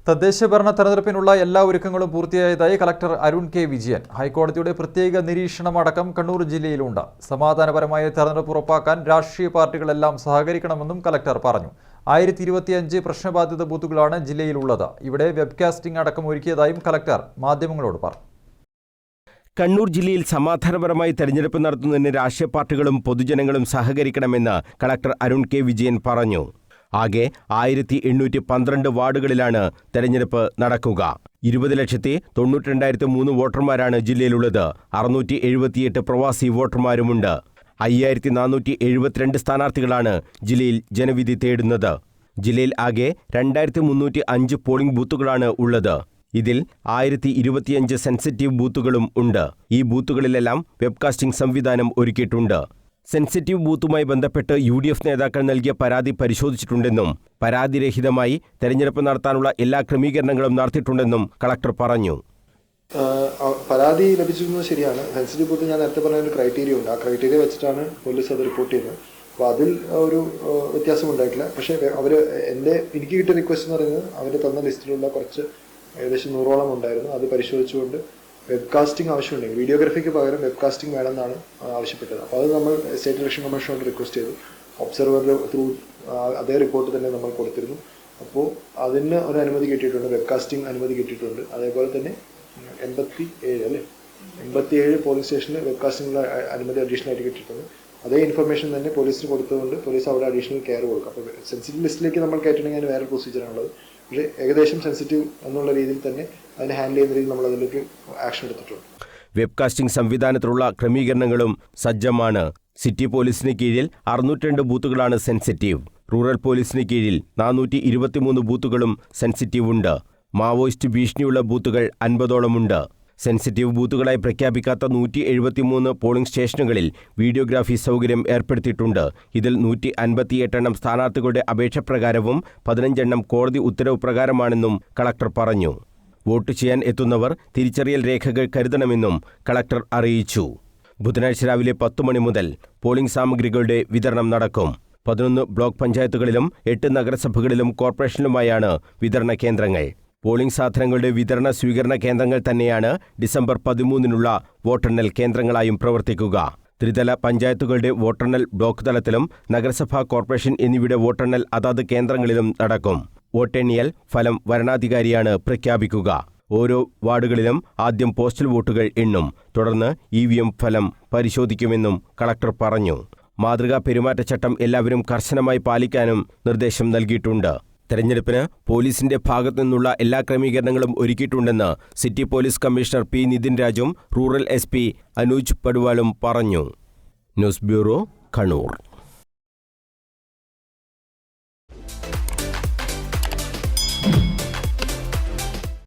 തദ്ദേശഭരണ തെരഞ്ഞെടുപ്പിനുള്ള എല്ലാ ഒരുക്കങ്ങളും പൂർത്തിയായതായി കളക്ടർ അരുൺ കെ വിജയൻ. ഹൈക്കോടതിയുടെ പ്രത്യേക നിരീക്ഷണമടക്കം കണ്ണൂർ ജില്ലയിലുണ്ട്. സമാധാനപരമായ തെരഞ്ഞെടുപ്പ് ഉറപ്പാക്കാൻ രാഷ്ട്രീയ പാർട്ടികളെല്ലാം സഹകരിക്കണമെന്നും കളക്ടർ പറഞ്ഞു. 1025 പ്രശ്നബാധിത ബൂത്തുകളാണ് ജില്ലയിലുള്ളത്. ഇവിടെ വെബ്കാസ്റ്റിംഗ് അടക്കം ഒരുക്കിയതായും കളക്ടർ മാധ്യമങ്ങളോട് പറഞ്ഞു. കണ്ണൂർ ജില്ലയിൽ സമാധാനപരമായി തെരഞ്ഞെടുപ്പ് നടത്തുന്നതിന് രാഷ്ട്രീയ പാർട്ടികളും പൊതുജനങ്ങളും സഹകരിക്കണമെന്ന് കളക്ടർ അരുൺ കെ വിജയൻ പറഞ്ഞു. ആകെ 1812 വാർഡുകളിലാണ് തെരഞ്ഞെടുപ്പ് നടക്കുക. 20,92,003 വോട്ടർമാരാണ് ജില്ലയിലുള്ളത്. 678 പ്രവാസി വോട്ടർമാരുമുണ്ട്. 5,472 സ്ഥാനാർത്ഥികളാണ് ജില്ലയിൽ ജനവിധി തേടുന്നത്. ജില്ലയിൽ ആകെ 2,305 പോളിംഗ് ബൂത്തുകളാണ് ഉള്ളത്. ഇതിൽ 1025 സെൻസിറ്റീവ് ബൂത്തുകളും ഉണ്ട്. ഈ ബൂത്തുകളിലെല്ലാം വെബ്കാസ്റ്റിംഗ് സംവിധാനം ഒരുക്കിയിട്ടുണ്ട്. സെൻസിറ്റീവ് ബൂത്തുമായി ബന്ധപ്പെട്ട് UDF നേതാക്കൾ നൽകിയ പരാതി പരിശോധിച്ചിട്ടുണ്ടെന്നും പരാതിരഹിതമായി തെരഞ്ഞെടുപ്പ് നടത്താനുള്ള എല്ലാ ക്രമീകരണങ്ങളും നടത്തിയിട്ടുണ്ടെന്നും കളക്ടർ പറഞ്ഞു. പരാതി ലഭിച്ചിരുന്നത് ശരിയാണ്. സെൻസിറ്റീവ് ബൂത്ത് ഞാൻ നേരത്തെ പറഞ്ഞ ഒരു ക്രൈറ്റീരിയ ഉണ്ട്. ആ ക്രൈറ്റീരിയ വെച്ചിട്ടാണ് പോലീസ് അത് റിപ്പോർട്ട് ചെയ്യുന്നത്. അപ്പോൾ അതിൽ ഒരു വ്യത്യാസം ഉണ്ടായിട്ടില്ല. പക്ഷേ എനിക്ക് കിട്ടിയ റിക്വസ്റ്റ് എന്ന് പറയുന്നത് അവർ തന്ന ലിസ്റ്റിലുള്ള കുറച്ച് ഏകദേശം 100ഓളം ഉണ്ടായിരുന്നു. അത് പരിശോധിച്ചുകൊണ്ട് വെബ്കാസ്റ്റിംഗ് ആവശ്യമുണ്ടെങ്കിൽ വീഡിയോഗ്രാഫിക്ക് പകരം വെബ്കാസ്റ്റിംഗ് വേണമെന്നാണ് ആവശ്യപ്പെട്ടത്. അപ്പോൾ അത് നമ്മൾ സ്റ്റേറ്റ് ഇലക്ഷൻ കമ്മീഷനോട് റിക്വസ്റ്റ് ചെയ്തു. ഒബ്സർവറിൻ്റെ ത്രൂ അതേ റിപ്പോർട്ട് തന്നെ നമ്മൾ കൊടുത്തിരുന്നു. അപ്പോൾ അതിന് ഒരു അനുമതി കിട്ടിയിട്ടുണ്ട്, വെബ്കാസ്റ്റിംഗ് അനുമതി കിട്ടിയിട്ടുണ്ട്. അതേപോലെ തന്നെ 87 പോലീസ് സ്റ്റേഷനിൽ വെബ്കാസ്റ്റിംഗിനുള്ള അനുമതി അഡീഷണൽ ആയിട്ട് കിട്ടിയിട്ടുണ്ട്. അതേ ഇൻഫർമേഷൻ തന്നെ പോലീസിന് കൊടുത്തതുകൊണ്ട് പോലീസ് അവിടെ അഡീഷണൽ കെയർ കൊടുക്കും. അപ്പോൾ സെൻസിറ്റീവ് ലിസ്റ്റിലേക്ക് നമ്മൾ കയറ്റണമെങ്കിൽ അതിന് വേറെ പ്രൊസീജിയറാണുള്ളത്. പക്ഷേ ഏകദേശം സെൻസിറ്റീവ് എന്നുള്ള രീതിയിൽ തന്നെ അതിനെ ഹാൻഡിൽ ചെയ്യുന്ന രീതിയിൽ നമ്മൾ അതിലേക്ക് ആക്ഷൻ എടുത്തിട്ടുണ്ട്. വെബ്കാസ്റ്റിംഗ് സംവിധാനത്തിലുള്ള ക്രമീകരണങ്ങളും സജ്ജമാണ്. സിറ്റി പോലീസിന് കീഴിൽ 602 ബൂത്തുകളാണ് സെൻസിറ്റീവ്. റൂറൽ പോലീസിന് കീഴിൽ 423 ബൂത്തുകളും സെൻസിറ്റീവ് ഉണ്ട്. മാവോയിസ്റ്റ് ഭീഷണിയുള്ള ബൂത്തുകൾ 50ഓളമുണ്ട്. സെൻസിറ്റീവ് ബൂത്തുകളായി പ്രഖ്യാപിക്കാത്ത 173 പോളിംഗ് സ്റ്റേഷനുകളിൽ വീഡിയോഗ്രാഫി സൗകര്യം ഏർപ്പെടുത്തിയിട്ടുണ്ട്. ഇതിൽ 158 സ്ഥാനാർത്ഥികളുടെ അപേക്ഷപ്രകാരവും 15 കോടതി ഉത്തരവ് പ്രകാരമാണെന്നും കളക്ടർ പറഞ്ഞു. വോട്ട് ചെയ്യാൻ എത്തുന്നവർ തിരിച്ചറിയൽ രേഖകൾ കരുതണമെന്നും കളക്ടർ അറിയിച്ചു. ബുധനാഴ്ച രാവിലെ 10 മണി മുതൽ പോളിംഗ് സാമഗ്രികളുടെ വിതരണം നടക്കും. 11 ബ്ലോക്ക് പഞ്ചായത്തുകളിലും 8 നഗരസഭകളിലും കോർപ്പറേഷനിലുമായാണ് വിതരണ കേന്ദ്രങ്ങൾ. പോളിംഗ് സാധനങ്ങളുടെ വിതരണ സ്വീകരണ കേന്ദ്രങ്ങൾ തന്നെയാണ് ഡിസംബർ 13-നുള്ള വോട്ടെണ്ണൽ കേന്ദ്രങ്ങളായും പ്രവർത്തിക്കുക. ത്രിതല പഞ്ചായത്തുകളുടെ വോട്ടെണ്ണൽ ബ്ലോക്ക് തലത്തിലും നഗരസഭാ കോർപ്പറേഷൻ എന്നിവയുടെ വോട്ടെണ്ണൽ അതാത് കേന്ദ്രങ്ങളിലും നടക്കും. വോട്ടെണ്ണിയൽ ഫലം വരണാധികാരിയാണ് പ്രഖ്യാപിക്കുക. ഓരോ വാർഡുകളിലും ആദ്യം പോസ്റ്റൽ വോട്ടുകൾ എണ്ണും. തുടർന്ന് EVM ഫലം പരിശോധിക്കുമെന്നും കളക്ടർ പറഞ്ഞു. മാതൃകാ പെരുമാറ്റച്ചട്ടം എല്ലാവരും കർശനമായി പാലിക്കാനും നിർദ്ദേശം നൽകിയിട്ടുണ്ട്. തെരഞ്ഞെടുപ്പിന് പോലീസിന്റെ ഭാഗത്തു നിന്നുള്ള എല്ലാ ക്രമീകരണങ്ങളും ഒരുക്കിയിട്ടുണ്ടെന്ന് city police commissioner P. Nithin രാജും റൂറൽ SP അനൂജ് പടുവാളും പറഞ്ഞു. News bureau, Kannur.